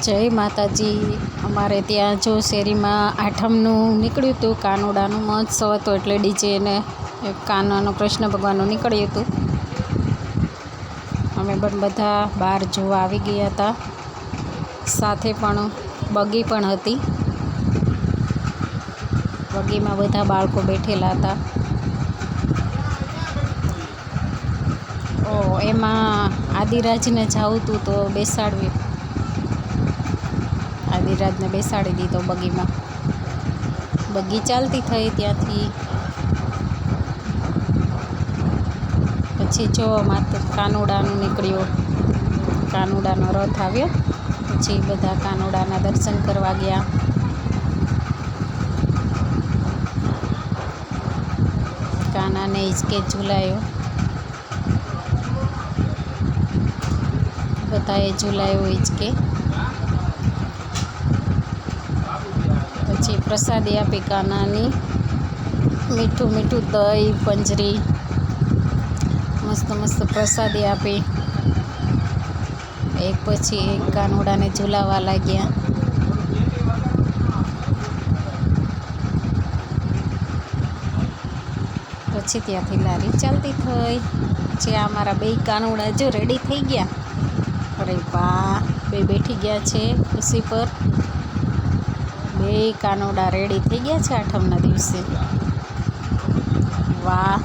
જય માતાજી। અમારે ત્યાં જો શેરીમાં આઠમનું નીકળ્યું હતું, કાનુડાનું મહોત્સવ હતો, એટલે ડીજે ને કાનાનો કૃષ્ણ ભગવાનનું નીકળ્યું હતું। અમે પણ બધા બહાર જોવા આવી ગયા હતા, સાથે પણ બગી પણ હતી। બગીમાં બધા બાળકો બેઠેલા હતા। એમાં આદિરાજને જાવું હતું તો બેસાડવી, આદિરાજને બેસાડી દીધો બગીમાં। બગી ચાલતી થઈ ત્યાંથી પછી જો કાનુડાનું નીકળ્યો, કાનુડાનો રથ આવ્યો। પછી બધા કાનુડાના દર્શન કરવા ગયા। કાનાને હિંચકે ઝૂલાયો, બધાએ ઝૂલાયો હિંચકે। પછી પ્રસાદી આપી કાનાની, મીઠું મીઠું દહીં, પંજરી, મસ્ત મસ્ત પ્રસાદી આપી। એક પછી એક કાનુડાને ઝૂલાવા લાગ્યા। પછી ત્યાંથી લારી ચાલતી થઈ। પછી અમારા બે કાનુડા જો રેડી થઈ ગયા। અરે વાહ, બે બેઠી ગયા છે ખુરશી પર। બે કાનુડા રેડી થઈ ગયા છે આઠમના દિવસે। વાહ।